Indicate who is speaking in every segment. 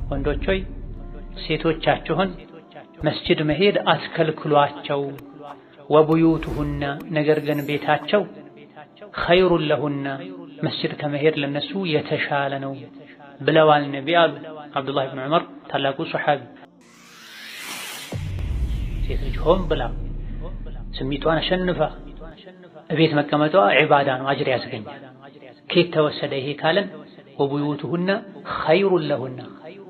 Speaker 1: ወንዶች ሆይ ሴቶቻችሁን መስጂድ መሄድ አትከልክሏቸው። ወቡዩቱሁነ ነገር ግን ቤታቸው ኸይሩን ለሁነ መስጂድ ከመሄድ ለነሱ የተሻለ ነው ብለዋል ነቢ አሉ አብዱላህ ብን ዑመር ታላቁ ሱሐቢ። ሴት ልጅ ሆን ብላ ስሜቷን አሸንፋ እቤት መቀመጧ ዒባዳ ነው፣ አጅር ያስገኛል። ከየት ተወሰደ ይሄ ካለን ወቡዩቱሁነ ኸይሩን ለሁነ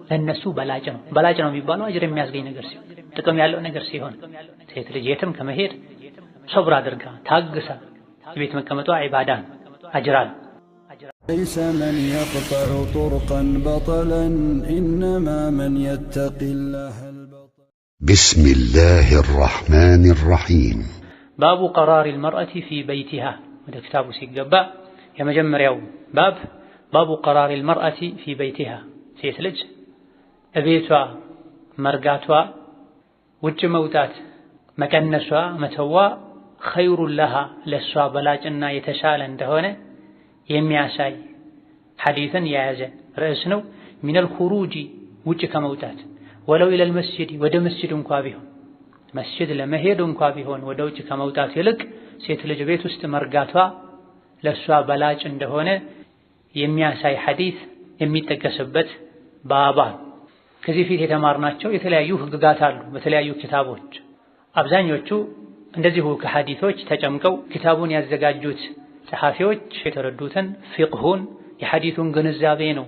Speaker 1: ለነሱ በላጭ ነው። በላጭ ነው የሚባለው አጅር የሚያስገኝ ነገር ሲሆን፣ ጥቅም ያለው ነገር ሲሆን ሴት ልጅ የትም ከመሄድ ሶብር አድርጋ ታግሳ ቤት መቀመጧ ዒባዳ ነው፣ አጅር አለ።
Speaker 2: ليس من يقطع طرقا بطلا إنما من يتقي الله البطل.
Speaker 3: بسم الله الرحمن الرحيم.
Speaker 1: باب قرار المرأة في بيتها. هذا كتاب سيقبا يا مجمريو باب قرار المرأة في بيتها. سيسلج أبيتها مرقاتها وجه موتات مكنسها متوا خير لها لسوا بلاجنا يتشال عندهونه የሚያሳይ ሐዲስን የያዘ ርዕስ ነው። ሚነል ኹሩጂ ውጭ ከመውጣት ወለው ኢለል መስጂድ ወደ መስጂድ እንኳ ቢሆን መስጂድ ለመሄድ እንኳ ቢሆን ወደ ውጭ ከመውጣት ይልቅ ሴት ልጅ ቤት ውስጥ መርጋቷ ለሷ በላጭ እንደሆነ የሚያሳይ ሐዲስ የሚጠቀስበት ባባ። ከዚህ ፊት የተማርናቸው የተለያዩ ህግጋት አሉ በተለያዩ ኪታቦች። አብዛኞቹ እንደዚሁ ከሐዲሶች ተጨምቀው ኪታቡን ያዘጋጁት ጸሐፊዎች የተረዱትን ፊቅሁን የሐዲሱን ግንዛቤ ነው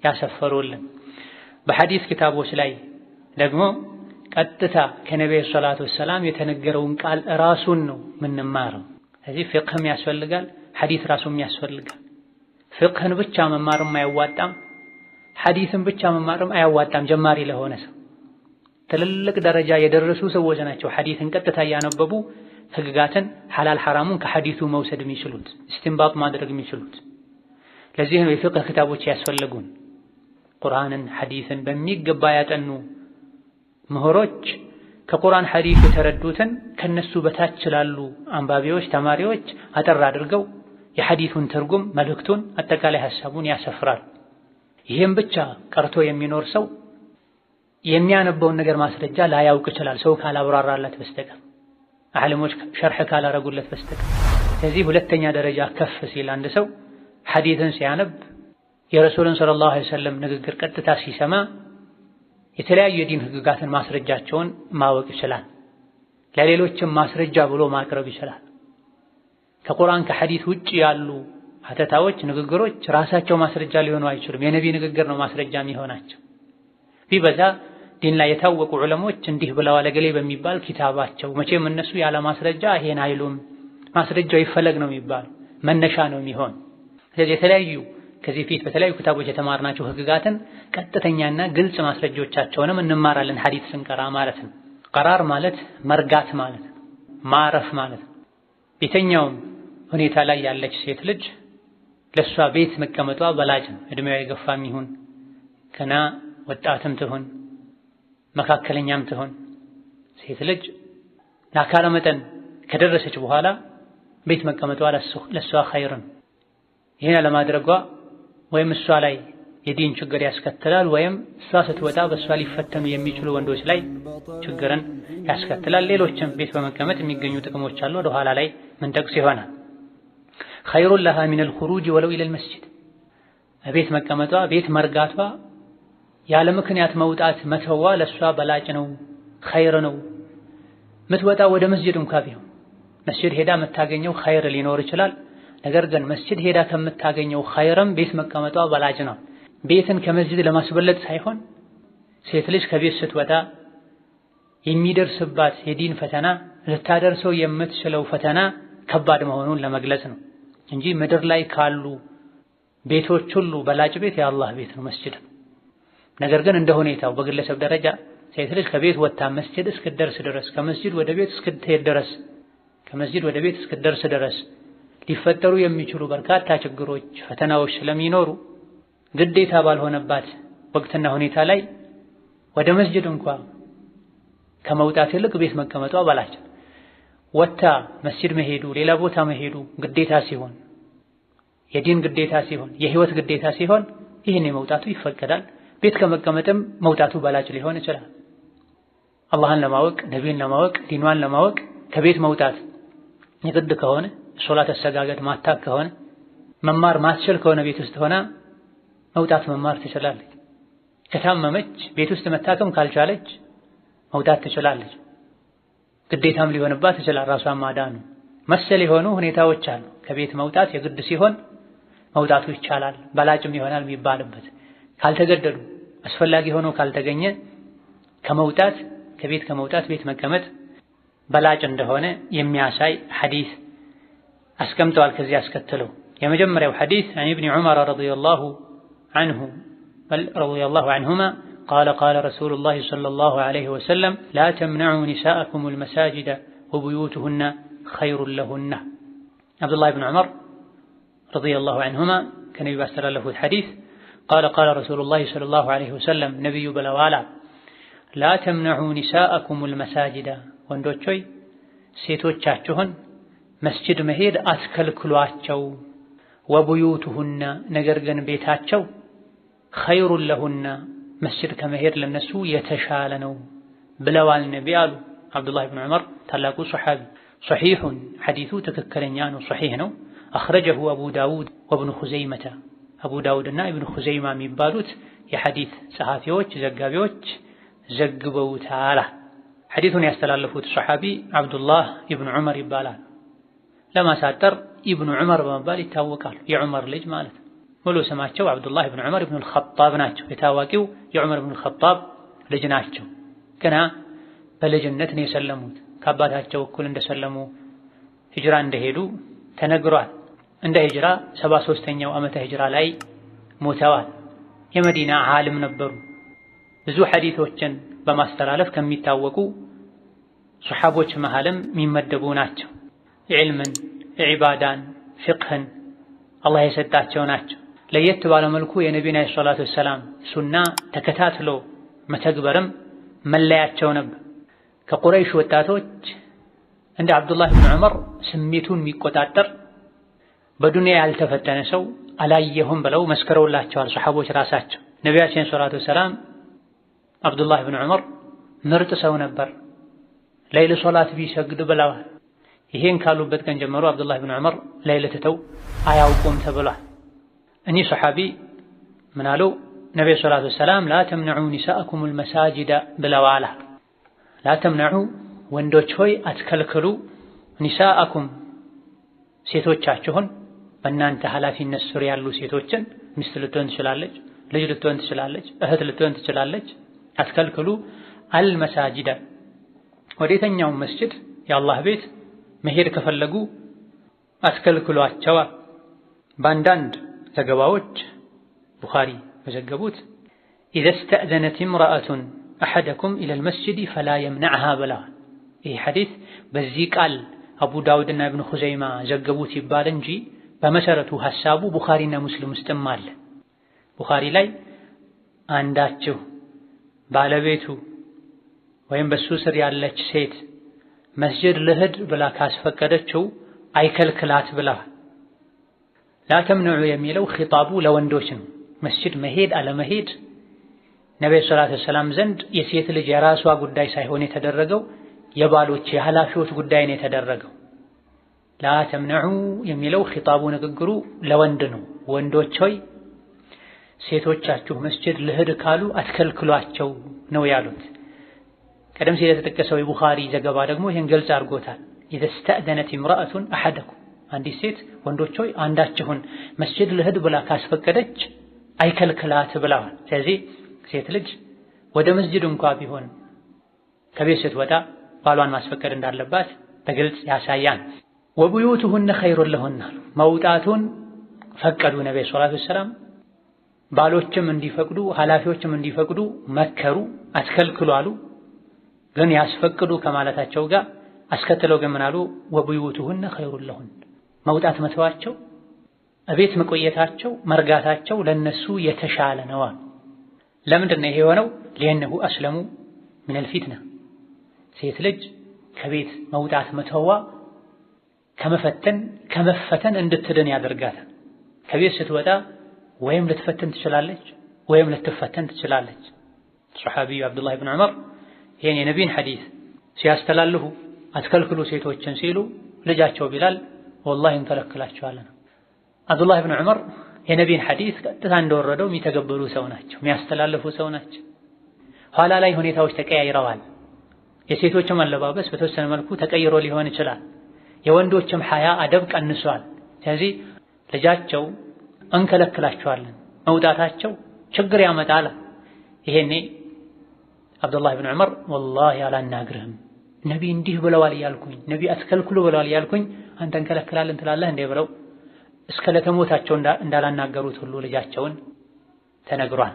Speaker 1: ያሰፈሩልን። በሐዲስ ኪታቦች ላይ ደግሞ ቀጥታ ከነብዩ ሰለላሁ ዐለይሂ ወሰለም የተነገረውን ቃል ራሱን ነው የምንማረው። ስለዚህ ፊቅህም ያስፈልጋል፣ ሐዲስ ራሱም ያስፈልጋል። ፊቅህን ብቻ መማርም አያዋጣም፣ ሐዲስን ብቻ መማርም አያዋጣም። ጀማሪ ለሆነ ሰው ትልልቅ ደረጃ የደረሱ ሰዎች ናቸው ሐዲስን ቀጥታ እያነበቡ ህግጋትን ሐላል ሐራሙን ከሐዲሱ መውሰድ የሚችሉት ኢስቲንባጥ ማድረግ የሚችሉት። ለዚህ ነው የፊቅህ ክታቦች ያስፈልጉን። ቁርአንን ሐዲስን በሚገባ ያጠኑ ምሁሮች ከቁርአን ሐዲስ የተረዱትን ከነሱ በታች ላሉ አንባቢዎች ተማሪዎች አጠር አድርገው የሐዲሱን ትርጉም መልእክቱን አጠቃላይ ሐሳቡን ያሰፍራል። ይህም ብቻ ቀርቶ የሚኖር ሰው የሚያነበውን ነገር ማስረጃ ላያውቅ ይችላል፣ ሰው ካላብራራለት በስተቀር ዓለሞች ሸርሕ ካላረጉለት በስተቀር። ስለዚህ ሁለተኛ ደረጃ ከፍ ሲል አንድ ሰው ሐዲስን ሲያነብ የረሱልን ሰለላሁ ዐለይሂ ወሰለም ንግግር ቀጥታ ሲሰማ የተለያዩ የዲን ህግጋትን ማስረጃቸውን ማወቅ ይችላል። ለሌሎችም ማስረጃ ብሎ ማቅረብ ይችላል። ከቁርአን ከሐዲስ ውጭ ያሉ ሀተታዎች፣ ንግግሮች ራሳቸው ማስረጃ ሊሆኑ አይችሉም። የነቢ ንግግር ነው ማስረጃ የሚሆናቸው። ቢበዛ ዲን ላይ የታወቁ ዑለሞች እንዲህ ብለዋል ገሌ በሚባል ኪታባቸው። መቼም እነሱ ያለ ማስረጃ ይሄን አይሉም፣ ማስረጃው ይፈለግ ነው የሚባል መነሻ ነው የሚሆን። ስለዚህ የተለያዩ ከዚህ ፊት በተለያዩ ክታቦች የተማርናቸው ህግጋትን ቀጥተኛና ግልጽ ማስረጃዎቻቸውንም እንማራለን ሐዲስ ስንቀራ ማለት ነው። ቀራር ማለት መርጋት ማለት ነው፣ ማረፍ ማለት ነው። ቤተኛውም ሁኔታ ላይ ያለች ሴት ልጅ ለሷ ቤት መቀመጧ በላጭ ነው። እድሜዋ የገፋም ይሁን ገና ወጣትም ትሁን መካከለኛም ትሁን ሴት ልጅ ለአካለ መጠን ከደረሰች በኋላ ቤት መቀመጧ ለሷ ኸይር ነው። ይህን ለማድረጓ ወይም እሷ ላይ የዲን ችግር ያስከትላል፣ ወይም እሷ ስትወጣ በእሷ ሊፈተኑ የሚችሉ ወንዶች ላይ ችግርን ያስከትላል። ሌሎችም ቤት በመቀመጥ የሚገኙ ጥቅሞች አሉ፣ ወደ ኋላ ላይ ምን ጠቅስ ይሆናል። ኸይሩን ለሃ ሚነል ኹሩጅ ወለው ኢለል መስጂድ ቤት መቀመጧ ቤት መርጋቷ ያለ ምክንያት መውጣት መተዋ ለሷ በላጭ ነው፣ ኸይር ነው። ምትወጣ ወደ መስጂድ እንኳ ቢሆን መስጂድ ሄዳ የምታገኘው ኸይር ሊኖር ይችላል። ነገር ግን መስጂድ ሄዳ ከምታገኘው ኸይርም ቤት መቀመጧ በላጭ ነው። ቤትን ከመስጂድ ለማስበለጥ ሳይሆን ሴት ልጅ ከቤት ስትወጣ የሚደርስባት የዲን ፈተና ልታደርሰው የምትችለው ፈተና ከባድ መሆኑን ለመግለጽ ነው እንጂ ምድር ላይ ካሉ ቤቶች ሁሉ በላጭ ቤት የአላህ ቤት ነው፣ መስጂድ ነው። ነገር ግን እንደ ሁኔታው በግለሰብ ደረጃ ሴት ልጅ ከቤት ወጥታ መስጂድ እስክትደርስ ድረስ ከመስጂድ ወደ ቤት እስክትሄድ ድረስ ከመስጂድ ወደ ቤት እስክትደርስ ድረስ ሊፈጠሩ የሚችሉ በርካታ ችግሮች፣ ፈተናዎች ስለሚኖሩ ግዴታ ባልሆነባት ወቅትና ሁኔታ ላይ ወደ መስጂድ እንኳ ከመውጣት ይልቅ ቤት መቀመጧ በላጭ። ወጥታ መስጂድ መሄዱ ሌላ ቦታ መሄዱ ግዴታ ሲሆን የዲን ግዴታ ሲሆን የህይወት ግዴታ ሲሆን ይህን የመውጣቱ ይፈቀዳል። ቤት ከመቀመጥም መውጣቱ በላጭ ሊሆን ይችላል። አላህን ለማወቅ ነቢይን ለማወቅ ዲኗን ለማወቅ ከቤት መውጣት የግድ ከሆነ ሶላት አሰጋገድ ማታክ ከሆነ መማር ማስችል ከሆነ ቤት ውስጥ ሆና መውጣት መማር ትችላለች። ከታመመች ቤት ውስጥ መታከም ካልቻለች መውጣት ትችላለች። ግዴታም ሊሆንባት ይችላል ራሷን ማዳኑ። መሰል የሆኑ ሁኔታዎች አሉ። ከቤት መውጣት የግድ ሲሆን መውጣቱ ይቻላል በላጭም ይሆናል የሚባልበት። ካልተገደዱ አስፈላጊ ሆኖ ካልተገኘ ከቤት ከመውጣት ቤት መቀመጥ በላጭ እንደሆነ የሚያሳይ ሐዲስ አስቀምጠዋል። ከዚህ አስከትለው የመጀመሪያው ሐዲስ عن ابن عمر رضي الله عنهما قال رسول الله صلى الله عليه وسلم لا تمنعوا نساءكم المساجد وبيوتهن خير لهن. عبد الله بن عمر رضي الله عنهما كان يبستر له الحديث قال رسول الله صلى الله عليه وسلم نبي بلوالا لا تمنعوا نساءكم المساجد ወንዶች ሆይ ሴቶቻችሁን መስጂድ መሄድ አትከልክሏቸው። ወቡዩቱሁና ነገር ግን ቤታቸው خير لهن መስጂድ ከመሄድ ለነሱ የተሻለ ነው ብለዋል ነቢ አሉ አብዱላህ ብን ዑመር ታላቁ ሱሐቢ። ሶሒሑን ሐዲሱ ትክክለኛ ነው፣ ሶሒሕ ነው። አኽረጀሁ አቡ ዳውድ ወብኑ ኹዘይመተ አቡ ዳውድና ኢብኑ ኹዘይማ የሚባሉት የሐዲስ ጸሐፊዎች ዘጋቢዎች ዘግበውታል። ሐዲሱን ያስተላለፉት ሱሐቢ አብዱላህ ኢብኑ ዑመር ይባላል። ለማሳጠር ኢብኑ ዑመር በመባል ይታወቃሉ። የዑመር ልጅ ማለት ነው። ሙሉ ስማቸው አብዱላህ ኢብኑ ዑመር ኢብኑ አልኸጣብ ናቸው። የታዋቂው የዑመር ኢብኑ አልኸጣብ ልጅ ናቸው። ገና በልጅነት ነው የሰለሙት። ከአባታቸው እኩል እንደሰለሙ ሂጅራ እንደሄዱ ተነግሯል። እንደ ሂጅራ 73ኛው ዓመተ ሂጅራ ላይ ሞተዋል። የመዲና ዓሊም ነበሩ። ብዙ ሐዲሶችን በማስተላለፍ ከሚታወቁ ሱሐቦች መሃልም የሚመደቡ ናቸው። ዒልምን፣ ዒባዳን፣ ፊቅህን አላህ የሰጣቸው ናቸው። ለየት ባለ መልኩ የነቢዩን ዓለይሂ ሰላቱ ወሰላም ሱና ተከታትሎ መተግበርም መለያቸው ነበር። ከቁረይሽ ወጣቶች እንደ አብዱላህ ብን ዑመር ስሜቱን የሚቆጣጠር በዱንያ ያልተፈተነ ሰው አላየሁም ብለው መስክረውላቸዋል ሱሐቦች ራሳቸው። ነቢያችን ሰላቱ ወሰላም አብዱላህ ብን ዑመር ምርጥ ሰው ነበር፣ ሌሊት ሶላት ቢሰግድ ብለዋል። ይሄን ካሉበት ቀን ጀምሮ አብዱላህ ብን ዑመር ሌሊት ተው አያውቁም ተብሏል። እኚህ ሱሐቢ ምን አሉ? ነብዩ ሰለላሁ ዐለይሂ ወሰለም ላ ተምነዑ ኒሳአኩም አልመሳጂደ ብለዋል። ላ ተምነዑ ወንዶች ሆይ አትከልክሉ፣ ኒሳአኩም ሴቶቻችሁን፣ በእናንተ ኃላፊነት ስር ያሉ ሴቶችን፣ ሚስት ልትሆን ትችላለች፣ ልጅ ልትሆን ትችላለች፣ እህት ልትሆን ትችላለች፣ አትከልክሉ። አልመሳጂደ ወዴተኛው መስጂድ የአላህ ቤት መሄድ ከፈለጉ አትከልክሏቸው። በአንዳንድ ዘገባዎች ቡኻሪ በዘገቡት ኢዘ ስተእዘነት እምረአቱን አሐደኩም ኢለል መስጂድ ፈላ የምነዕሃ ብለዋል። ይህ ሐዲስ በዚህ ቃል አቡ ዳውድና ኢብኑ ኹዘይማ ዘገቡት ይባል እንጂ በመሰረቱ ሐሳቡ ቡኻሪና ሙስሊም ውስጥም አለ። ቡኻሪ ላይ አንዳችሁ ባለቤቱ ወይም በሱ ስር ያለች ሴት መስጂድ ልሂድ ብላ ካስፈቀደችው አይከልክላት ብለዋል። ላ ተምነዑ የሚለው ኺጣቡ ለወንዶች ነው። መስጂድ መሄድ አለመሄድ ነብዩ ሰለላሁ ዐለይሂ ወሰለም ዘንድ የሴት ልጅ የራሷ ጉዳይ ሳይሆን የተደረገው የባሎች የኃላፊዎች ጉዳይ ነው የተደረገው። ላ ተምነዑ የሚለው ኺጣቡ ንግግሩ ለወንድ ነው። ወንዶች ሆይ ሴቶቻችሁ መስጂድ ልሂድ ካሉ አትከልክሏቸው ነው ያሉት። ቀደም ሲል የተጠቀሰው የቡኻሪ ዘገባ ደግሞ ይህን ገልጽ አድርጎታል። ኢዘ ስተእዘነት እምረአቱን አሐደኩም አንዲት ሴት ወንዶች ሆይ አንዳችሁን መስጂድ ልሂድ ብላ ካስፈቀደች አይከልክላት ብለዋል። ስለዚህ ሴት ልጅ ወደ መስጂድ እንኳ ቢሆን ከቤት ስትወጣ ባሏን ማስፈቀድ እንዳለባት በግልጽ ያሳያል። ወቡዩቱሁነ ኸይሩን ለሁነ መውጣቱን ፈቀዱ ነብዩ ሰለላሁ ዐለይሂ ወሰለም። ባሎችም እንዲፈቅዱ ኃላፊዎችም እንዲፈቅዱ መከሩ፣ አትከልክሉ አሉ። ግን ያስፈቅዱ ከማለታቸው ጋር አስከትለው ግን ምን አሉ? ወቡዩቱሁነ ኸይሩን ለሁን መውጣት መተዋቸው እቤት መቆየታቸው መርጋታቸው ለነሱ የተሻለ ነው። ለምንድን ነው ይሄ የሆነው? ሊአነሁ አስለሙ ሚነል ፊትና ሴት ልጅ ከቤት መውጣት መተዋ ከመፈተን እንድትድን ያደርጋታል። ከቤት ስትወጣ ወይም ልትፈትን ትችላለች ወይም ልትፈተን ትችላለች። ሱሐቢዩ አብዱላህ ብን ዑመር ይህን የነቢይን ሐዲስ ሲያስተላልፉ አትከልክሉ ሴቶችን ሲሉ ልጃቸው ቢላል ወላሂ እንከለክላቸዋለን። አብዱላህ ብን ዑመር የነቢይን ሐዲስ ቀጥታ እንደወረደው የሚተገብሩ ሰው ናቸው፣ የሚያስተላልፉ ሰው ናቸው። ኋላ ላይ ሁኔታዎች ተቀያይረዋል። የሴቶችም አለባበስ በተወሰነ መልኩ ተቀይሮ ሊሆን ይችላል። የወንዶችም ሐያ አደብ ቀንሷል። ስለዚህ ልጃቸው እንከለክላቸዋለን መውጣታቸው ችግር ያመጣል። ይሄኔ አብዱላህ ብን ዑመር ወላሂ አላናግርህም ነቢ እንዲህ ብለዋል እያልኩኝ ነቢ አትከልክሉ ብለዋል እያልኩኝ አንተ እንከለክላለን ትላለህ እንዴ ብለው እስከ ለተሞታቸው እንዳላናገሩት ሁሉ ልጃቸውን ተነግሯል።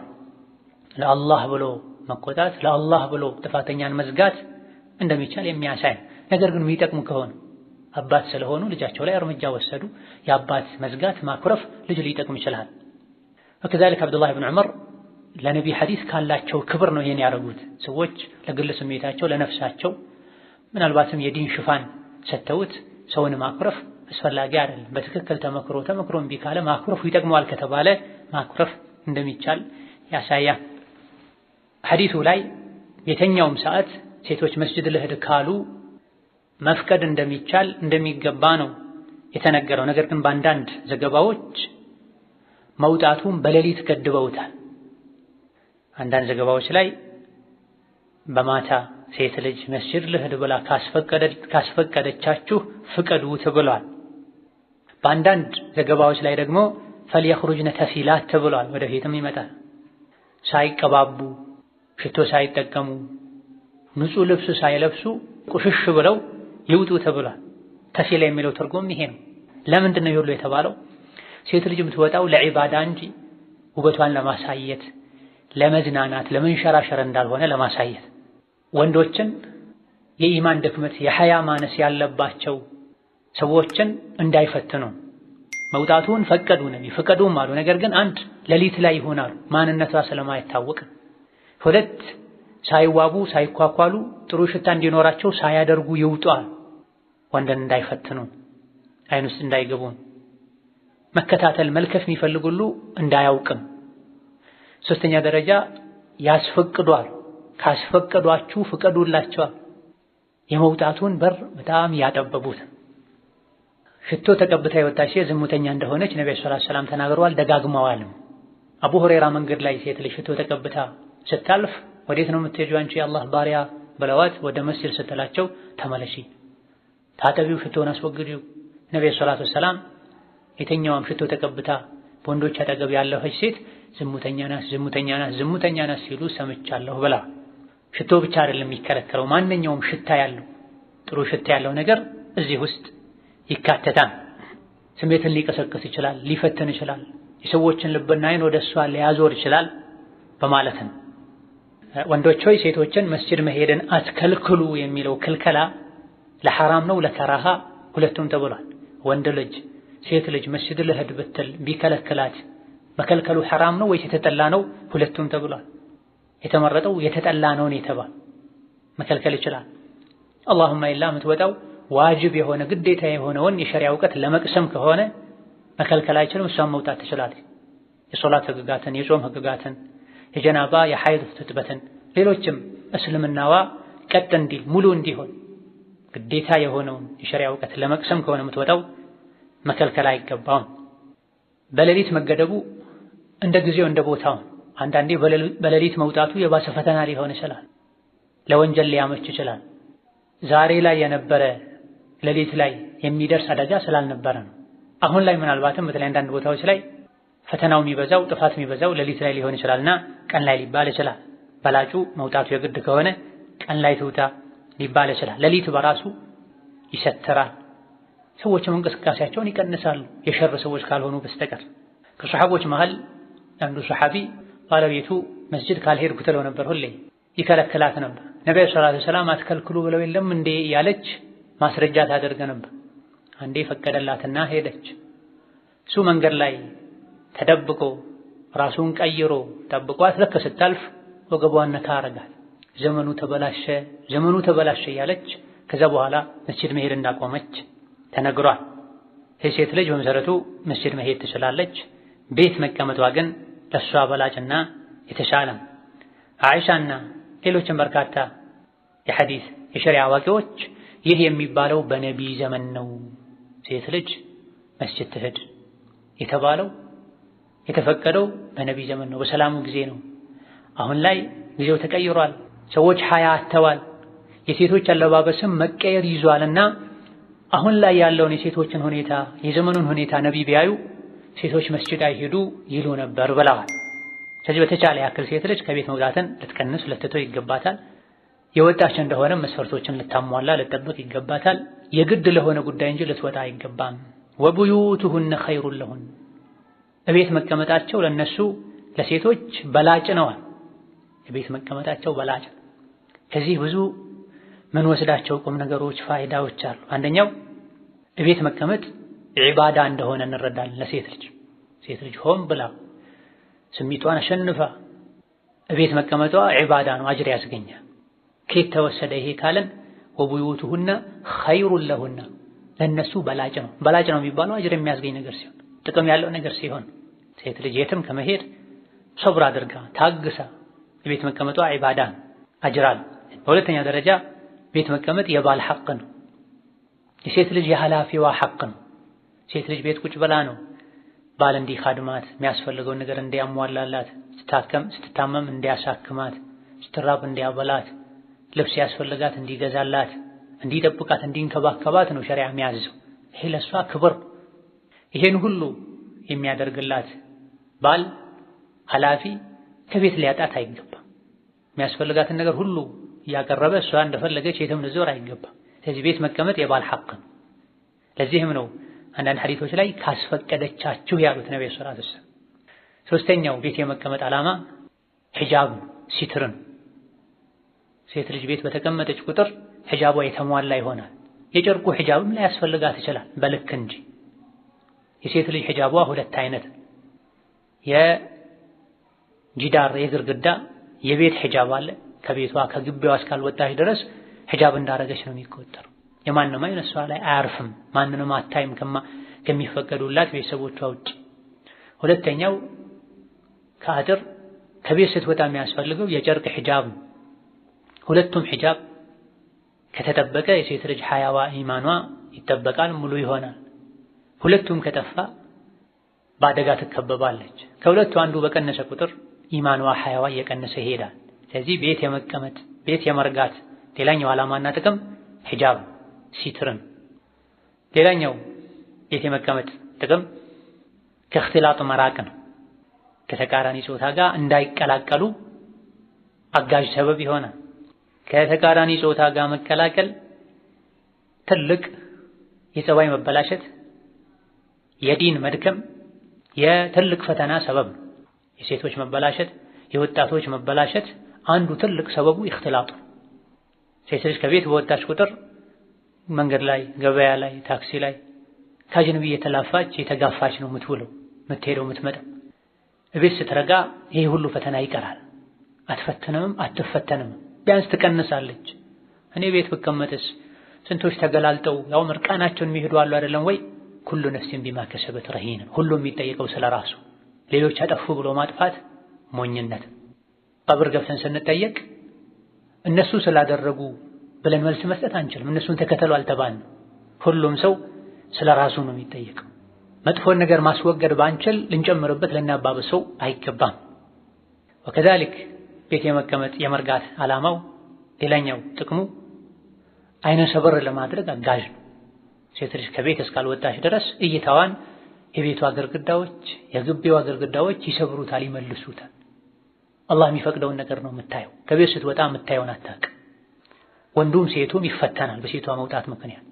Speaker 1: ለአላህ ብሎ መቆጣት፣ ለአላህ ብሎ ጥፋተኛን መዝጋት እንደሚቻል የሚያሳይ ነገር ግን የሚጠቅሙ ከሆነ አባት ስለሆኑ ልጃቸው ላይ እርምጃ ወሰዱ። የአባት መዝጋት ማኩረፍ ልጅ ሊጠቅም ይችላል። ወከዛሊክ አብዱላህ ብን ዑመር ለነቢ ሐዲስ ካላቸው ክብር ነው ይሄን ያደረጉት። ሰዎች ለግል ስሜታቸው ለነፍሳቸው ምናልባትም የዲን ሽፋን ሰጥተውት ሰውን ማኩረፍ አስፈላጊ አይደለም። በትክክል ተመክሮ እምቢ ካለ ማኩረፉ ይጠቅመዋል ከተባለ ማኩረፍ እንደሚቻል ያሳያል። ሐዲሱ ላይ የተኛውም ሰዓት ሴቶች መስጂድ ልሂድ ካሉ መፍቀድ እንደሚቻል እንደሚገባ ነው የተነገረው። ነገር ግን በአንዳንድ ዘገባዎች መውጣቱን በሌሊት ገድበውታል። አንዳንድ ዘገባዎች ላይ በማታ ሴት ልጅ መስጂድ ልሂድ ብላ ካስፈቀደቻችሁ ፍቀዱ ተብሏል። በአንዳንድ ዘገባዎች ላይ ደግሞ ፈልየኽሩጅነ ተፊላት ተብሏል። ወደፊትም ይመጣል። ሳይቀባቡ ሽቶ ሳይጠቀሙ ንጹህ ልብስ ሳይለብሱ ቁሽሽ ብለው ይውጡ ተብሏል። ተፊላ የሚለው ትርጉም ይሄ ነው። ለምንድን ነው ይሁሉ የተባለው? ሴት ልጅ የምትወጣው ለዒባዳ እንጂ ውበቷን ለማሳየት ለመዝናናት ለመንሸራሸር እንዳልሆነ ለማሳየት ወንዶችን የኢማን ድክመት የሐያ ማነስ ያለባቸው ሰዎችን እንዳይፈትኑ መውጣቱን ፈቀዱ ነቢ ፍቀዱም አሉ። ነገር ግን አንድ ሌሊት ላይ ይሆናሉ ማንነቷ ስለማይታወቅ፣ ሁለት ሳይዋቡ ሳይኳኳሉ ጥሩ ሽታ እንዲኖራቸው ሳያደርጉ ይውጣል። ወንድን እንዳይፈትኑ አይን ውስጥ እንዳይገቡ መከታተል መልከፍ የሚፈልጉሉ እንዳያውቅም። ሶስተኛ ደረጃ ያስፈቅዷል። ካስፈቀዷችሁ ፍቀዱላቸዋል። የመውጣቱን በር በጣም ያጠበቡት። ሽቶ ተቀብታ የወጣች ሴት ዝሙተኛ እንደሆነች ነብዩ ሰለላሁ ዐለይሂ ወሰለም ተናግረዋል፣ ደጋግመዋልም። አቡ ሁረይራ መንገድ ላይ ሴት ልጅ ሽቶ ተቀብታ ስታልፍ ወዴት ነው የምትሄጂው አንቺ የአላህ ባሪያ ብለዋት ወደ መስጂድ ስትላቸው ተመለሺ፣ ታጠቢው፣ ሽቶን አስወግጂው። ነብዩ ሰለላሁ ዐለይሂ ወሰለም የተኛዋም ሽቶ ተቀብታ በወንዶች አጠገብ ያለፈች ሴት ዝሙተኛ ናት ሲሉ ሰምቻለሁ ብላ። ሽቶ ብቻ አይደለም የሚከለከለው፣ ማንኛውም ሽታ ያለው ጥሩ ሽታ ያለው ነገር እዚህ ውስጥ ይካተታል። ስሜትን ሊቀሰቅስ ይችላል፣ ሊፈትን ይችላል፣ የሰዎችን ልብና አይን ወደ እሷ ሊያዞር ይችላል በማለት ነው። ወንዶች ሆይ ሴቶችን መስጂድ መሄድን አትከልክሉ የሚለው ክልከላ ለሐራም ነው ለከራሃ ሁለቱም ተብሏል። ወንድ ልጅ ሴት ልጅ መስጂድ ልሂድ ብትል ቢከለክላት መከልከሉ ሐራም ነው ወይስ የተጠላ ነው? ሁለቱም ተብሏል። የተመረጠው የተጠላ ነው የተባለ መከልከል ይችላል። አላሁማ ኢላ የምትወጣው ዋጅብ የሆነ ግዴታ የሆነውን የሸሪዓ እውቀት ለመቅሰም ከሆነ መከልከል አይችልም። እሷም መውጣት ትችላለች። የሶላት ህግጋትን፣ የጾም ህግጋትን፣ የጀናባ የሐይድ ትጥበትን፣ ሌሎችም እስልምናዋ ቀጥ እንዲል ሙሉ እንዲሆን ግዴታ የሆነውን የሸሪዓ እውቀት ለመቅሰም ከሆነ የምትወጣው መከልከል አይገባውም። በሌሊት መገደቡ እንደ ጊዜው እንደ ቦታው፣ አንዳንዴ በሌሊት መውጣቱ የባሰ ፈተና ሊሆን ይችላል፣ ለወንጀል ሊያመች ይችላል። ዛሬ ላይ የነበረ ሌሊት ላይ የሚደርስ አደጋ ስላልነበረ ነው። አሁን ላይ ምናልባትም በተለይ አንዳንድ ቦታዎች ላይ ፈተናው የሚበዛው ጥፋት የሚበዛው ሌሊት ላይ ሊሆን ይችላልና ቀን ላይ ሊባል ይችላል። በላጩ መውጣቱ የግድ ከሆነ ቀን ላይ ትውጣ ሊባል ይችላል። ሌሊት በራሱ ይሰትራል፣ ሰዎችም እንቅስቃሴያቸውን ይቀንሳሉ የሸር ሰዎች ካልሆኑ በስተቀር። ከሰሐቦች መሃል አንዱ ሰሐቢ ባለቤቱ መስጂድ ካልሄድኩ ትለው ነበር፣ ሁሌ ይከለክላት ነበር። ነብዩ ሰለላሁ ዐለይሂ ወሰለም አትከልክሉ ብለው የለም እንዴ ያለች ማስረጃ ታደርግ ነበር። አንዴ ፈቀደላትና ሄደች። እሱ መንገድ ላይ ተደብቆ ራሱን ቀይሮ ጠብቋት ልክ ስታልፍ ወገቧን ነካ አረጋት። ዘመኑ ተበላሸ እያለች ከዛ በኋላ መስጂድ መሄድ እንዳቆመች ተነግሯል። ሴት ልጅ በመሰረቱ መስጂድ መሄድ ትችላለች። ቤት መቀመጧ ግን ለሷ በላጭና የተሻለም። አይሻና ሌሎችም በርካታ የሐዲስ የሸሪዓ አዋቂዎች ይህ የሚባለው በነቢይ ዘመን ነው፣ ሴት ልጅ መስጂድ ትሄድ የተባለው የተፈቀደው በነቢይ ዘመን ነው፣ በሰላሙ ጊዜ ነው። አሁን ላይ ጊዜው ተቀይሯል፣ ሰዎች ሀያ አጥተዋል፣ የሴቶች አለባበስም መቀየር ይዟልና አሁን ላይ ያለውን የሴቶችን ሁኔታ የዘመኑን ሁኔታ ነቢይ ቢያዩ ሴቶች መስጂድ አይሄዱ ይሉ ነበር ብለዋል። ስለዚህ በተቻለ ያክል ሴት ልጅ ከቤት መውጣትን ልትቀንስ ልትተው ይገባታል። የወጣች እንደሆነ መስፈርቶችን ልታሟላ ልትጠብቅ ይገባታል። የግድ ለሆነ ጉዳይ እንጂ ልትወጣ አይገባም። ወቡዩቱሁነ ኸይሩን ለሁን እቤት መቀመጣቸው ለነሱ ለሴቶች በላጭ ነው። እቤት መቀመጣቸው በላጭ። ከዚህ ብዙ ምን ወስዳቸው ቁም ነገሮች ፋይዳዎች አሉ። አንደኛው እቤት መቀመጥ ዒባዳ እንደሆነ እንረዳለን። ለሴት ልጅ ሴት ልጅ ሆም ብላ ስሜቷን አሸንፋ እቤት መቀመጧ ዒባዳ ነው፣ አጅር ያስገኛል። ከየት ተወሰደ ይሄ ካለን ወቡዩቱሁነ ኸይሩን ለሁነ ለነሱ በላጭ ነው። በላጭ ነው የሚባለው አጅር የሚያስገኝ ነገር ሲሆን፣ ጥቅም ያለው ነገር ሲሆን ሴት ልጅ የትም ከመሄድ ሶብር አድርጋ ታግሳ ቤት መቀመጧ ዒባዳ ነው፣ አጅር አለ። በሁለተኛ ደረጃ ቤት መቀመጥ የባል ሐቅ ነው፣ የሴት ልጅ የኃላፊዋ ሐቅ ነው። ሴት ልጅ ቤት ቁጭ ብላ ነው ባል እንዲኻድማት የሚያስፈልገውን ነገር እንዲያሟላላት፣ ስትታመም እንዲያሳክማት፣ ስትራብ እንዲያበላት፣ ልብስ ያስፈልጋት እንዲገዛላት፣ እንዲጠብቃት፣ እንዲንከባከባት ነው ሸሪዓ የሚያዘው። ይሄ ለሷ ክብር። ይሄን ሁሉ የሚያደርግላት ባል ኃላፊ ከቤት ሊያጣት አይገባም። የሚያስፈልጋትን ነገር ሁሉ እያቀረበ እሷ እንደፈለገች የትም ልትዞር አይገባም። ስለዚህ ቤት መቀመጥ የባል ሐቅ ነው። ለዚህም ነው አንዳንድ ሐዲሶች ላይ ካስፈቀደቻችሁ ያሉት ነብዩ ሰለላሁ ዐለይሂ ወሰለም። ሶስተኛው ቤት የመቀመጥ ዓላማ ሒጃብ ሲትርን። ሴት ልጅ ቤት በተቀመጠች ቁጥር ሒጃቧ የተሟላ ይሆናል። የጨርቁ ሒጃብም ላይ ያስፈልጋት ይችላል በልክ እንጂ። የሴት ልጅ ሒጃቧ ሁለት አይነት፣ የጂዳር የግርግዳ የቤት ሒጃብ አለ። ከቤቷ ከግቢዋ እስካልወጣች ድረስ ሒጃብ እንዳረገች ነው የሚቆጠረው። የማንም አይን እሷ ላይ አያርፍም፣ ማንንም አታይም ከሚፈቀዱላት ቤተሰቦቿ ውጭ። ሁለተኛው ከአጥር ከቤት ስትወጣ የሚያስፈልገው የጨርቅ ሒጃብ። ሁለቱም ሒጃብ ከተጠበቀ የሴት ልጅ ሐያዋ ኢማኗ ይጠበቃል፣ ሙሉ ይሆናል። ሁለቱም ከጠፋ በአደጋ ትከበባለች። ከሁለቱ አንዱ በቀነሰ ቁጥር ኢማኗ ሐያዋ እየቀነሰ ይሄዳል። ስለዚህ ቤት የመቀመጥ ቤት የመርጋት ሌላኛው ዓላማና ጥቅም ሒጃብ ሲትርን። ሌላኛው ቤት የመቀመጥ ጥቅም ከእኽትላጥ መራቅ ነው። ከተቃራኒ ጾታ ጋር እንዳይቀላቀሉ አጋዥ ሰበብ ይሆናል። ከተቃራኒ ጾታ ጋር መቀላቀል ትልቅ የጸባይ መበላሸት፣ የዲን መድከም፣ የትልቅ ፈተና ሰበብ ነው። የሴቶች መበላሸት፣ የወጣቶች መበላሸት አንዱ ትልቅ ሰበቡ እኽትላጥ። ሴት ልጅ ከቤት በወጣች ቁጥር መንገድ ላይ፣ ገበያ ላይ፣ ታክሲ ላይ ከአጅነቢ የተላፋች የተጋፋች ነው የምትውለው፣ የምትሄደው፣ የምትመጣው። እቤት ስትረጋ ይሄ ሁሉ ፈተና ይቀራል። አትፈተንም፣ አትፈተንም፣ ቢያንስ ትቀንሳለች። እኔ ቤት ብቀመጥስ ስንቶች ተገላልጠው ያው ምርቃናቸውን የሚሄዱ አሉ አይደለም ወይ? ኩሉ ነፍሲን ቢማ ከሰበት ረሂን፣ ሁሉም የሚጠየቀው ስለራሱ። ሌሎች አጠፉ ብሎ ማጥፋት ሞኝነት። ቀብር ገብተን ስንጠየቅ እነሱ ስላደረጉ ብለን መልስ መስጠት አንችልም። እነሱን ተከተሉ አልተባልንም። ሁሉም ሰው ስለራሱ ነው የሚጠየቀው። መጥፎን ነገር ማስወገድ ባንችል ልንጨምርበት ልናባብሰው አይገባም። ወከዛሊክ ቤት የመቀመጥ የመርጋት ዓላማው ሌላኛው ጥቅሙ አይነ ሰበር ለማድረግ አጋዥ ነው። ሴት ልጅ ከቤት እስካልወጣች ድረስ እይታዋን የቤቷ ግድግዳዎች የግቢዋ ግድግዳዎች ይሰብሩታል፣ ይመልሱታል። አላህ የሚፈቅደውን ነገር ነው የምታየው። ከቤት ስትወጣ የምታየውን አታውቅም። ወንዱም ሴቱም ይፈተናል በሴቷ መውጣት ምክንያት።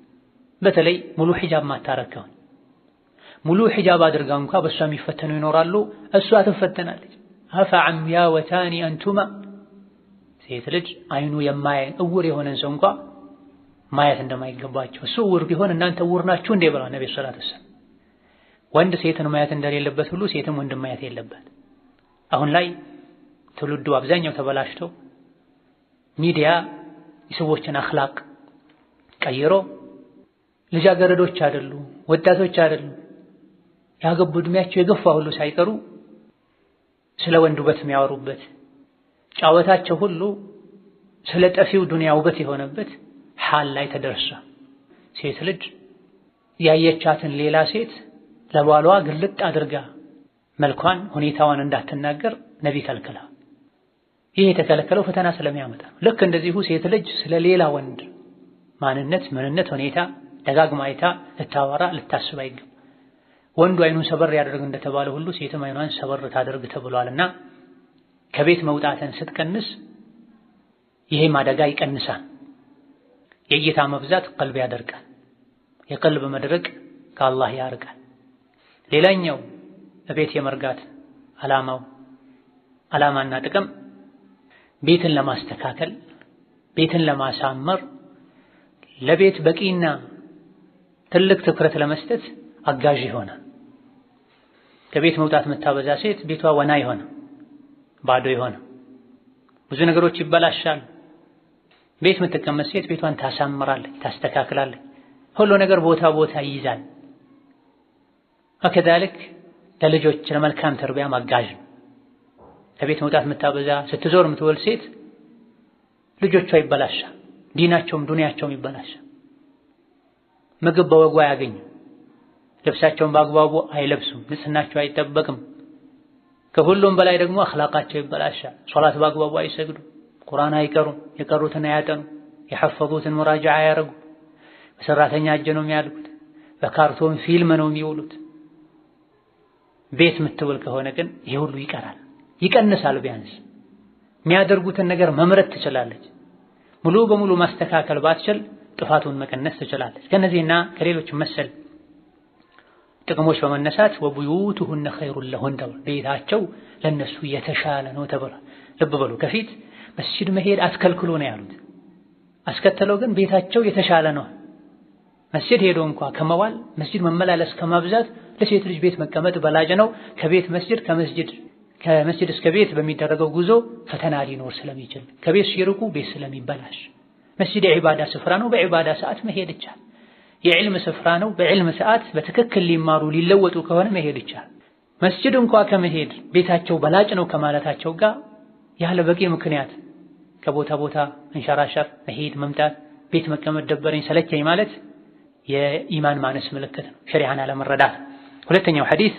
Speaker 1: በተለይ ሙሉ ሒጃብ ማታረከው ሙሉ ሒጃብ አድርጋ እንኳ በእሷ የሚፈተኑ ይኖራሉ፣ እሷ ትፈተናለች። አፈዐምያ ወታኒ አንቱማ። ሴት ልጅ አይኑ የማያይ እውር የሆነን ሰው እንኳ ማየት እንደማይገባቸው እሱ እውር ቢሆን እናንተ እውር ናችሁ እንዴ ብለዋል ነብዩ ሰለላሁ ዐለይሂ ወሰለም። ወንድ ሴትን ማየት እንደሌለበት ሁሉ ሴትም ወንድ ማየት የለበት። አሁን ላይ ትውልዱ አብዛኛው ተበላሽቶ ሚዲያ የሰዎችን አኽላቅ ቀይሮ ልጃገረዶች አይደሉ ወጣቶች አይደሉ ያገቡ እድሜያቸው የገፋ ሁሉ ሳይቀሩ ስለ ወንድ ውበት የሚያወሩበት ጫወታቸው ሁሉ ስለ ጠፊው ዱንያ ውበት የሆነበት ሐል ላይ ተደረሰ። ሴት ልጅ ያየቻትን ሌላ ሴት ለባሏ ግልጥ አድርጋ መልኳን ሁኔታዋን እንዳትናገር ነቢ ከልክላ። ይህ የተከለከለው ፈተና ስለሚያመጣ ልክ እንደዚሁ ሴት ልጅ ስለ ሌላ ወንድ ማንነት፣ ምንነት፣ ሁኔታ ደጋግማ አይታ ልታወራ ልታስብ አይገባም። ወንዱ አይኑን ሰበር ያደርግ እንደተባለ ሁሉ ሴትም አይኗን ሰበር ታደርግ ተብሏልና ከቤት መውጣትን ስትቀንስ ይሄም አደጋ ይቀንሳል። የእይታ መብዛት ቀልብ ያደርጋል። የቀልብ መድረቅ ከአላህ ያርቃል። ሌላኛው በቤት የመርጋት ዓላማና ጥቅም ቤትን ለማስተካከል፣ ቤትን ለማሳመር፣ ለቤት በቂና ትልቅ ትኩረት ለመስጠት አጋዥ ይሆናል። ከቤት መውጣት የምታበዛ ሴት ቤቷ ወና ይሆነ፣ ባዶ ይሆነ፣ ብዙ ነገሮች ይበላሻሉ። ቤት የምትቀመጥ ሴት ቤቷን ታሳምራለች፣ ታስተካክላለች። ሁሉ ነገር ቦታ ይይዛል። ወከዛልክ ለልጆች ለመልካም ተርቢያ አጋዥ ነው። ከቤት መውጣት የምታበዛ ስትዞር የምትወል ሴት ልጆቿ ይበላሻል፣ ዲናቸውም ዱንያቸውም ይበላሻል። ምግብ በወጉ አያገኙም፣ ልብሳቸውን በአግባቡ አይለብሱም፣ ንጽህናቸው አይጠበቅም። ከሁሉም በላይ ደግሞ አኽላቃቸው ይበላሻል። ሶላት በአግባቡ አይሰግዱም፣ ቁርአን አይቀሩም፣ የቀሩትን አያጠኑ፣ የሐፈዙትን ሙራጃዓ አያረጉ። በሰራተኛ እጅ ነው የሚያድጉት፣ በካርቶን ፊልም ነው የሚውሉት። ቤት የምትውል ከሆነ ግን ይሄ ሁሉ ይቀራል፣ ይቀንሳል። ቢያንስ የሚያደርጉትን ነገር መምረጥ ትችላለች። ሙሉ በሙሉ ማስተካከል ባትችል ጥፋቱን መቀነስ ትችላለች። ከነዚህና ከሌሎች መሰል ጥቅሞች በመነሳት ወቡዩቱሁነ ኸይሩን ለሁን ተብሏል። ቤታቸው ለነሱ የተሻለ ነው ተብሏል። ልብ በሉ፣ ከፊት መስጂድ መሄድ አትከልክሉ ነው ያሉት። አስከተለው ግን ቤታቸው የተሻለ ነው። መስጂድ ሄዶ እንኳን ከመዋል መስጂድ መመላለስ ከማብዛት ለሴት ልጅ ቤት መቀመጥ በላጭ ነው። ከቤት መስጂድ ከመስጂድ እስከ ቤት በሚደረገው ጉዞ ፈተና ሊኖር ስለሚችል ከቤት ሲርቁ ቤት ስለሚበላሽ መስጂድ የዒባዳ ስፍራ ነው። በዒባዳ ሰዓት መሄድ ይቻላል። የዕልም ስፍራ ነው። በዕልም ሰዓት በትክክል ሊማሩ ሊለወጡ ከሆነ መሄድ ይቻላል። መስጂድ እንኳን ከመሄድ ቤታቸው በላጭ ነው ከማለታቸው ጋር ያለ በቂ ምክንያት ከቦታ ቦታ እንሸራሸር መሄድ መምጣት፣ ቤት መቀመጥ ደበረኝ ሰለቸኝ ማለት የኢማን ማነስ ምልክት ነው፣ ሸሪዓን አለመረዳት። ሁለተኛው ሐዲስ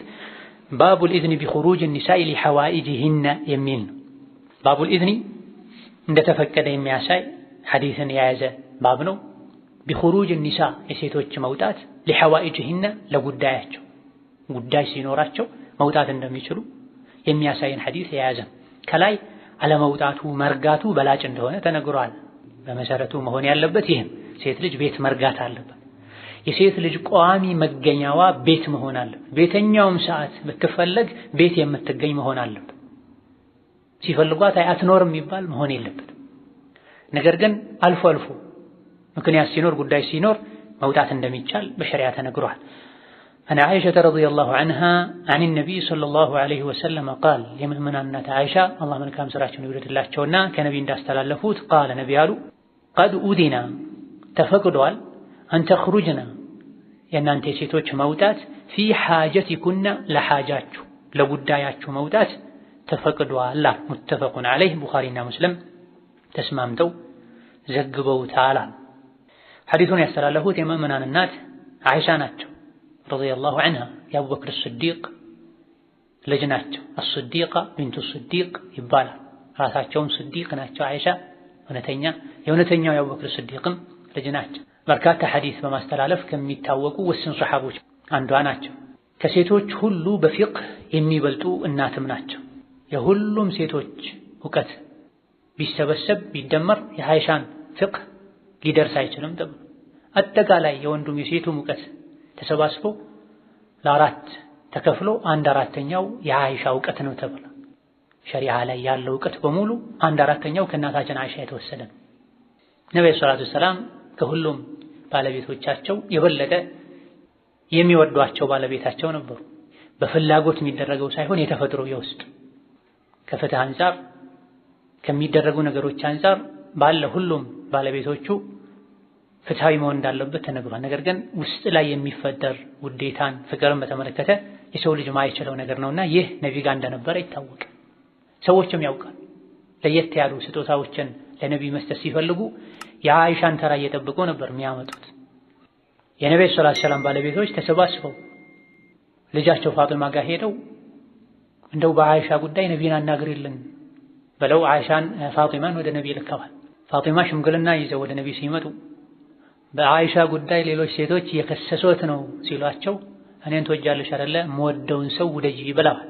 Speaker 1: ባቡል ኢዝኒ ቢኹሩጅ ኒሳኢ ሊሐዋኢጅሂነ የሚል ነው። ባቡል ኢዝኒ እንደተፈቀደ የሚያሳይ ሐዲስን የያዘ ባብ ነው። ቢኹሩጅ ኒሳ የሴቶች መውጣት ሊሐዋኢጅሂነ ለጉዳያቸው ጉዳይ ሲኖራቸው መውጣት እንደሚችሉ የሚያሳይን ሐዲስ የያዘ ከላይ አለመውጣቱ መርጋቱ በላጭ እንደሆነ ተነግሯል። በመሰረቱ መሆን ያለበት ይህም ሴት ልጅ ቤት መርጋት አለበት። የሴት ልጅ ቋሚ መገኛዋ ቤት መሆን አለበት። በየትኛውም ሰዓት ብትፈለግ ቤት የምትገኝ መሆን አለበት። ሲፈልጓት አትኖርም የሚባል መሆን የለበትም። ነገር ግን አልፎ አልፎ ምክንያት ሲኖር ጉዳይ ሲኖር መውጣት እንደሚቻል በሸሪዓ ተነግሯል። አን ዓኢሸተ ረዲየላሁ ዐንሃ አን ነቢይ ሰለላሁ ዐለይሂ ወሰለም ቃል የምእመናን እናት ዓኢሻ አላህ መልካም ስራቸውን ይውደድላቸውና ከነቢ እንዳስተላለፉት ቃለ ነቢ አሉ ቀድ ኡዲና ተፈቅዷል አን ተኽሩጅና የእናንተ የሴቶች መውጣት ፊ ሓጀቲኩና ለሓጃችሁ ለጉዳያችሁ መውጣት ተፈቅዷል። ሙተፈቁን ዐለይህ ቡኻሪና ሙስሊም ተስማምተው ዘግበውታል። ሐዲሱን ያስተላለፉት የምእመናን እናት ዓኢሻ ናቸው ረዲየላሁ ዐንሃ የአቡበክር ስዲቅ ልጅ ናቸው። አስዲቃ ቢንቱ ስዲቅ ይባላል። ራሳቸውም ስዲቅ ናቸው። ዓኢሻ የእውነተኛው የአቡበክር ስዲቅም ልጅ ናቸው። በርካታ ሐዲስ በማስተላለፍ ከሚታወቁ ውስን ሰሐቦች አንዷ ናቸው። ከሴቶች ሁሉ በፊቅህ የሚበልጡ እናትም ናቸው። የሁሉም ሴቶች እውቀት ቢሰበሰብ ቢደመር የዓኢሻን ፍቅህ ሊደርስ አይችልም ተብሎ አጠቃላይ የወንዱም የሴቱም እውቀት ተሰባስቦ ለአራት ተከፍሎ 1/4ኛው የዓኢሻ እውቀት ነው ተብሎ ሸሪዓ ላይ ያለው እውቀት በሙሉ 1/4ኛው ከእናታችን ዓኢሻ የተወሰደ ነው። ነብዩ ሰለላሁ ዐለይሂ ወሰለም ከሁሉም ባለቤቶቻቸው የበለጠ የሚወዷቸው ባለቤታቸው ነበሩ። በፍላጎት የሚደረገው ሳይሆን የተፈጥሮ የውስጥ ከፍትህ አንፃር ከሚደረጉ ነገሮች አንፃር ባለ ሁሉም ባለቤቶቹ ፍትሃዊ መሆን እንዳለበት ተነግሯል። ነገር ግን ውስጥ ላይ የሚፈጠር ውዴታን ፍቅርን በተመለከተ የሰው ልጅ ማይችለው ነገር ነውና ይህ ነቢ ጋር እንደነበረ ይታወቃል። ሰዎችም ያውቃል። ለየት ያሉ ስጦታዎችን ለነቢይ መስጠት ሲፈልጉ የአይሻን ተራ እየጠበቁ ነበር የሚያመጡት። የነቢዩ ሰለላሁ ዐለይሂ ወሰለም ባለቤቶች ተሰባስበው ልጃቸው ፋጢማ ጋር ሄደው እንደው በአይሻ ጉዳይ ነቢይን አናግሪልን ብለው ፋጢማን ወደ ነቢይ ልከዋል። ፋጢማ ሽምግልና ይዘው ወደ ነቢይ ሲመጡ በአይሻ ጉዳይ ሌሎች ሴቶች እየከሰሱት ነው ሲሏቸው እኔን ትወጃለሽ አይደለ የምወደውን ሰው ውደጂ ብለዋል።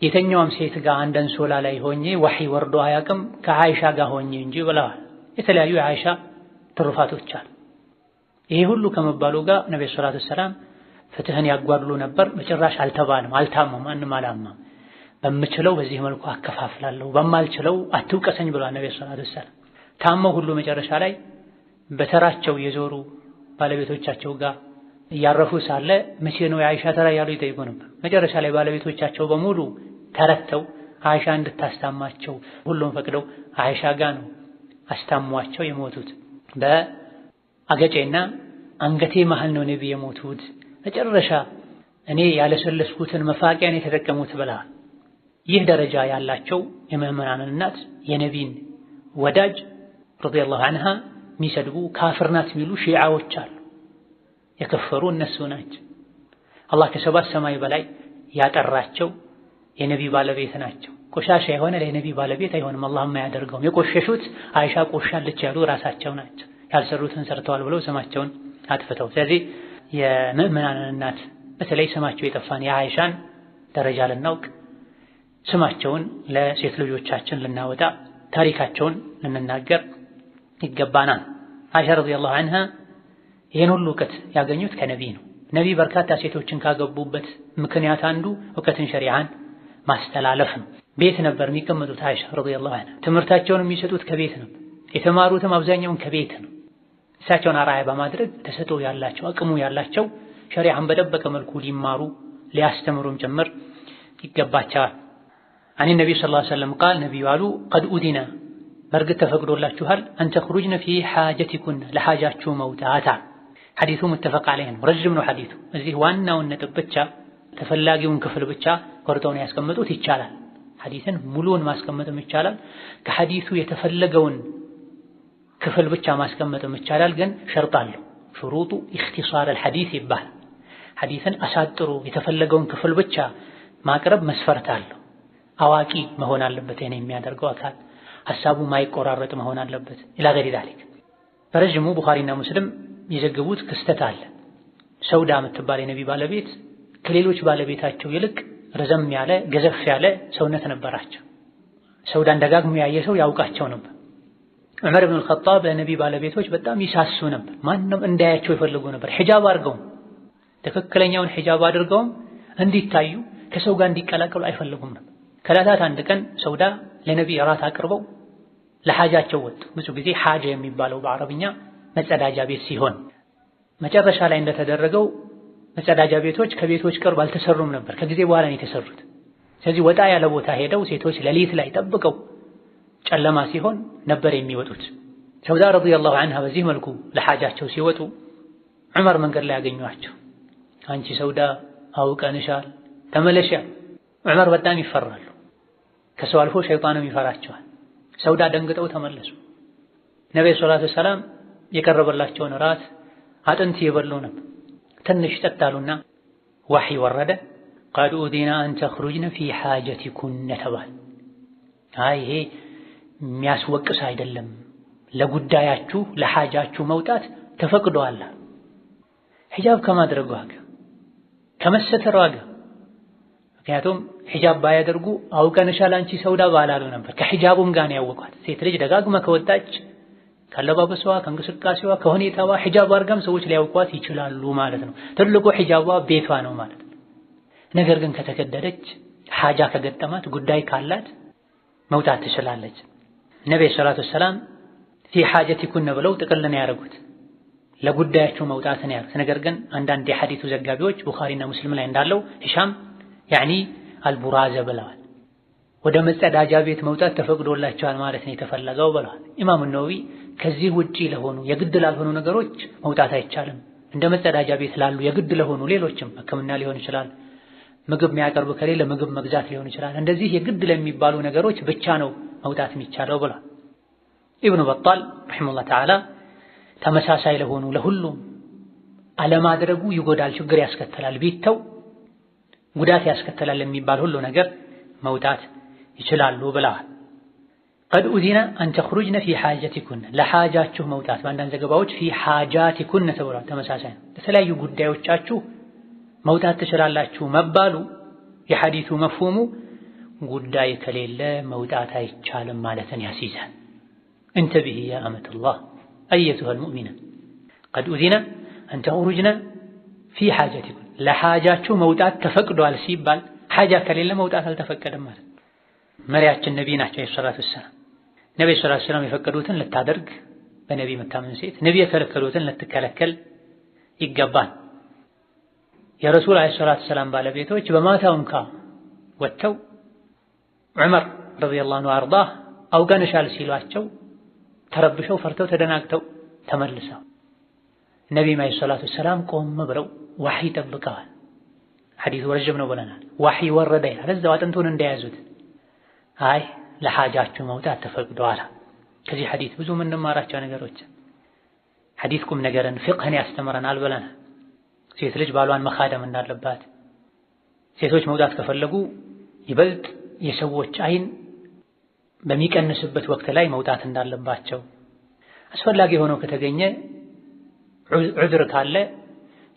Speaker 1: የተኛውም ሴት ጋር አንድ አንሶላ ላይ ሆኜ ወህይ ወርዶ አያውቅም ከአይሻ ጋር ሆኜ እንጂ ብለዋል። የተለያዩ የአይሻ ትሩፋቶች አሉ። ይሄ ሁሉ ከመባሉ ጋር ነብዩ ሰለላሁ ዐለይሂ ወሰለም ፍትህን ያጓድሉ ነበር። በጭራሽ አልተባለም፣ አልታመም፣ ማንም አላማም። በምችለው በዚህ መልኩ አከፋፍላለሁ፣ በማልችለው አትውቀሰኝ ብሏል ነብዩ ሰለላሁ ዐለይሂ ወሰለም። ታመው ሁሉ መጨረሻ ላይ በተራቸው የዞሩ ባለቤቶቻቸው ጋር እያረፉ ሳለ መቼ ነው የአይሻ ተራ ያሉ ይጠይቁ ነበር። መጨረሻ ላይ ባለቤቶቻቸው በሙሉ ተረተው አይሻ እንድታስታማቸው ሁሉም ፈቅደው አይሻ ጋር ነው አስታሟቸው የሞቱት። በአገጬና አንገቴ መሃል ነው ነብይ የሞቱት። መጨረሻ እኔ ያለሰለስኩትን መፋቂያን የተጠቀሙት ብለዋል። ይህ ደረጃ ያላቸው የምዕመናን እናት የነቢይን ወዳጅ ረዲየላሁ ዐንሃ የሚሰድቡ ካፍር ናት የሚሉ ሺዓዎች አሉ። የከፈሩ እነሱ ናቸው። አላህ ከሰባት ሰማይ በላይ ያጠራቸው የነቢይ ባለቤት ናቸው። ቆሻሻ የሆነ ለነቢይ ባለቤት አይሆንም፣ አላህም አያደርገውም። የቆሸሹት አይሻ ቆሻለች ያሉ ራሳቸው ናቸው። ያልሰሩትን ሰርተዋል ብለው ስማቸውን አጥፍተው። ስለዚህ የምዕመናን እናት በተለይ ስማቸው የጠፋን የአይሻን ደረጃ ልናውቅ፣ ስማቸውን ለሴት ልጆቻችን ልናወጣ፣ ታሪካቸውን ልንናገር ይገባናል። አይሻ ረዲየላሁ ዐንሃ ይህን ሁሉ እውቀት ያገኙት ከነቢይ ነው። ነቢይ በርካታ ሴቶችን ካገቡበት ምክንያት አንዱ እውቀትን ሸሪዓን ማስተላለፍ ነው። ቤት ነበር የሚቀመጡት አይሻ ረዲየላሁ ዐንሃ። ትምህርታቸውን የሚሰጡት ከቤት ነው። የተማሩትም አብዛኛውን ከቤት ነው። እሳቸውን አርአያ በማድረግ ተሰጥኦ ያላቸው አቅሙ ያላቸው ሸሪዓን በደበቀ መልኩ ሊማሩ ሊያስተምሩም ጭምር ይገባቸዋል። አን ነብዩ ሰለላሁ ዐለይሂ ወሰለም ቃል ነብዩ አሉ ቀድ ኡዲና በርግጥ ተፈቅዶላችኋል አንተ ኹሩጅነ ፊ ሓጀቲኩን ለሓጃችሁ መውጣታ። ሐዲሱ ሙተፈቅ ዐለይህ ነው። ረጅም ነው ሐዲሱ። እዚህ ዋናውን ነጥብ ብቻ ተፈላጊውን ክፍል ብቻ ቆርጠው ነው ያስቀመጡት። ይቻላል ሐዲስን ሙሉውን ማስቀመጥም ይቻላል። ከሐዲሱ የተፈለገውን ክፍል ብቻ ማስቀመጥም ይቻላል። ግን ሸርጥ አለው። ሹሩጡ ኢኽቲሳር አልሐዲስ ይባላል። ሐዲስን አሳጥሮ የተፈለገውን ክፍል ብቻ ማቅረብ መስፈርት አለው። አዋቂ መሆን አለበት ይሄን የሚያደርገው አካል። ሐሳቡ ማይቆራረጥ መሆን አለበት። ኢላ ገይሪ ዛሊክ በረጅሙ ቡኻሪና ሙስሊም የዘገቡት ክስተት አለ። ሰውዳ የምትባል የነቢ ባለቤት ከሌሎች ባለቤታቸው ይልቅ ረዘም ያለ ገዘፍ ያለ ሰውነት ነበራቸው። ሰውዳን ደጋግሞ ያየ ሰው ያውቃቸው ነበር። ዑመር ኢብኑ አልኸጣብ ለነቢ ባለቤቶች በጣም ይሳሱ ነበር። ማንም እንዳያቸው ይፈልጉ ነበር። ሒጃብ አድርገው ትክክለኛውን ሒጃብ አድርገውም እንዲታዩ ከሰው ጋር እንዲቀላቀሉ አይፈልጉም ነበር። ከዕለታት አንድ ቀን ሰውዳ ለነቢ እራት አቅርበው ለሐጃቸው ወጡ። ብዙ ጊዜ ሐጃ የሚባለው በአረብኛ መጸዳጃ ቤት ሲሆን መጨረሻ ላይ እንደተደረገው መጸዳጃ ቤቶች ከቤቶች ቅርብ አልተሰሩም ነበር። ከጊዜ በኋላ ነው የተሰሩት። ስለዚህ ወጣ ያለ ቦታ ሄደው ሴቶች ሌሊት ላይ ጠብቀው ጨለማ ሲሆን ነበር የሚወጡት። ሰውዳ ረዲየላሁ ዐንሃ በዚህ መልኩ ለሐጃቸው ሲወጡ ዑመር መንገድ ላይ ያገኟቸው። አንቺ ሰውዳ አውቀንሻል ተመለሻ። ዑመር በጣም ይፈራሉ። ከሰው አልፎ ሸይጣንም ይፈራቸዋል። ሰውዳ ደንግጠው ተመለሱ። ነብዩ ሰለላሁ ዐለይሂ ወሰለም የቀረበላቸውን ራት አጥንት የበሉ ነበር። ትንሽ ጠጣሉና ወህይ ወረደ። ቀድ ኡዲና አን ተኽሩጅነ ፊ ሓጀቲኩነ ተባል። ይሄ የሚያስወቅስ አይደለም፣ ለጉዳያችሁ ለሐጃችሁ መውጣት ተፈቅዷል። ሒጃብ ከማድረጉ ጋር ከመሰተሯ ጋር ምክንያቱም ሒጃብ ባያደርጉ አውቀንሻል አንቺ ሰውዳ ባላሉ ነበር። ከሒጃቡም ጋር ነው ያወቋት። ሴት ልጅ ደጋግማ ከወጣች ካለባበሷ ከእንቅስቃሴዋ ከሁኔታዋ ሒጃብ አድርጋም ሰዎች ሊያውቋት ይችላሉ ማለት ነው። ትልቁ ሒጃቧ ቤቷ ነው ማለት ነው። ነገር ግን ከተገደደች ሐጃ ከገጠማት ጉዳይ ካላት መውጣት ትችላለች። ነብዩ ሰለላሁ ዐለይሂ ወሰለም ፊ ሓጀቲኩነ ብለው ጥቅል ነው ያደረጉት። ለጉዳያችሁ መውጣት ነው ያሉት። ነገር ግን አንዳንድ የሐዲሱ ዘጋቢዎች ቡኻሪና ሙስሊም ላይ እንዳለው ሂሻም ያኒ አልቡራዘ ብለዋል። ወደ መጸዳጃ ቤት መውጣት ተፈቅዶላቸዋል ማለት ነው የተፈለገው ብለዋል። ኢማሙ ነወዊ ከዚህ ውጪ ለሆኑ የግድ ላልሆኑ ነገሮች መውጣት አይቻልም። እንደ መጸዳጃ ቤት ላሉ የግድ ለሆኑ ሌሎችም ሕክምና ሊሆን ይችላል፣ ምግብ የሚያቀርብ ከሌለ ምግብ መግዛት ሊሆን ይችላል። እንደዚህ የግድ ለሚባሉ ነገሮች ብቻ ነው መውጣት የሚቻለው ብሏል። ኢብኑ በጣል ረሒመሁላህ ተዓላ ተመሳሳይ ለሆኑ ለሁሉም አለማድረጉ ይጎዳል፣ ችግር ያስከትላል፣ ቢተው ጉዳት ያስከትላል የሚባል ሁሉ ነገር መውጣት ይችላሉ ብለዋል። ቀድ ኡዚነ አን ተኽሩጅነ ፊ ሓጀቲኩን ለሓጃችሁ መውጣት፣ በአንዳንድ ዘገባዎች ፊ ሓጃቲኩን ተብሏል። ተመሳሳይ ነው። ለተለያዩ ጉዳዮቻችሁ መውጣት ትችላላችሁ መባሉ የሐዲሱ መፍሁሙ ጉዳይ ከሌለ መውጣት አይቻልም ማለትን ያስይዛል። እንተቢሂ ያ አመተላህ አየቱሀል ሙእሚና ቀድ ኡዚነ አን ተኽሩጅነ ፊ ሓጀቲኩን ለሓጃችሁ መውጣት ተፈቅዷል ሲባል ሓጃ ከሌለ መውጣት አልተፈቀደም ማለት። መሪያችን ነቢ ናቸው ሰለላሁ ዐለይሂ ወሰለም። ነቢ ሰለላሁ ዐለይሂ ወሰለም የፈቀዱትን ልታደርግ በነቢ መታመን ሴት፣ ነቢ የከለከሉትን ልትከለከል ይገባል። የረሱል ዐለይሂ ሰላቱ ወሰላም ባለቤቶች በማታው እንኳ ወጥተው ዑመር ረዲየላሁ ዐንሁ አርዳህ አውቀንሻል ሲሏቸው ተረብሸው ፈርተው ተደናግተው ተመልሰው ነቢዩ ዐለይሂ ሰላቱ ወሰላም ቆም ብለው ዋህይ ጠብቀዋል። ሐዲሱ ረጅም ነው ብለናል። ዋህይ ወረደ ይላል እዛው አጥንቱን እንደያዙት። አይ ለሓጃችሁ መውጣት ተፈቅዷል። ከዚህ ሐዲስ ብዙ የምንማራቸው ነገሮች ሐዲስ ቁም ነገርን ፍቅህን ያስተምረናል ብለናል። ሴት ልጅ ባሏን መኻደም እንዳለባት፣ ሴቶች መውጣት ከፈለጉ ይበልጥ የሰዎች አይን በሚቀንስበት ወቅት ላይ መውጣት እንዳለባቸው፣ አስፈላጊ ሆኖ ከተገኘ ዑዝር ካለ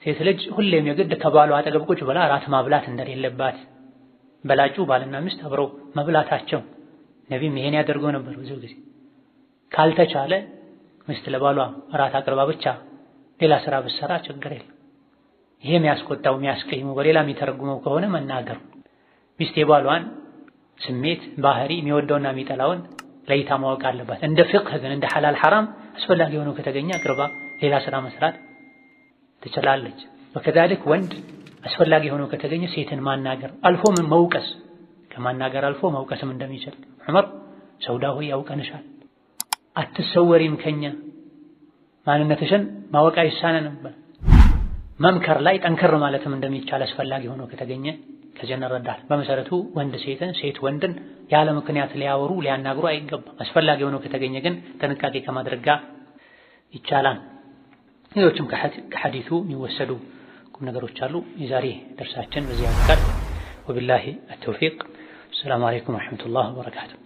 Speaker 1: ሴት ልጅ ሁሌም የግድ ከባሏ አጠገብ ቁጭ ብላ ራት ማብላት እንደሌለባት፣ በላጩ ባልና ሚስት አብረው መብላታቸው ነቢም ይሄን ያደርጉ ነበር ብዙ ጊዜ። ካልተቻለ ሚስት ለባሏ ራት አቅርባ ብቻ ሌላ ስራ ብትሰራ ችግር የለም። ይሄ የሚያስቆጣው የሚያስቀይመው በሌላ የሚተረጉመው ከሆነ መናገር። ሚስት የባሏን ስሜት ባህሪ የሚወደውና የሚጠላውን ለይታ ማወቅ አለባት። እንደ ፍቅህ ግን እንደ ሐላል ሐራም አስፈላጊ ሆኖ ከተገኘ አቅርባ ሌላ ስራ መስራት ትችላለች። ወከዛልክ ወንድ አስፈላጊ ሆኖ ከተገኘ ሴትን ማናገር አልፎ ምን መውቀስ፣ ከማናገር አልፎ መውቀስም እንደሚችል ዑመር ሰውዳ ሆይ ያውቀንሻል፣ አትሰወሪም ከኛ ማንነትሽን ማወቅ አይሳነንም መምከር ላይ ጠንከር ማለትም እንደሚቻል አስፈላጊ ሆኖ ከተገኘ ከዚህ እንረዳል። በመሰረቱ ወንድ ሴትን፣ ሴት ወንድን ያለ ምክንያት ሊያወሩ ሊያናግሩ አይገባም። አስፈላጊ ሆኖ ከተገኘ ግን ጥንቃቄ ከማድረግ ጋር ይቻላል። ሌሎችም ከሐዲሱ የሚወሰዱ ቁም ነገሮች አሉ። የዛሬ ደርሳችን በዚህ ያበቃል። ወቢላሂ አተውፊቅ። ሰላም አለይኩም ወረሕመቱላሂ ወበረካቱሁ።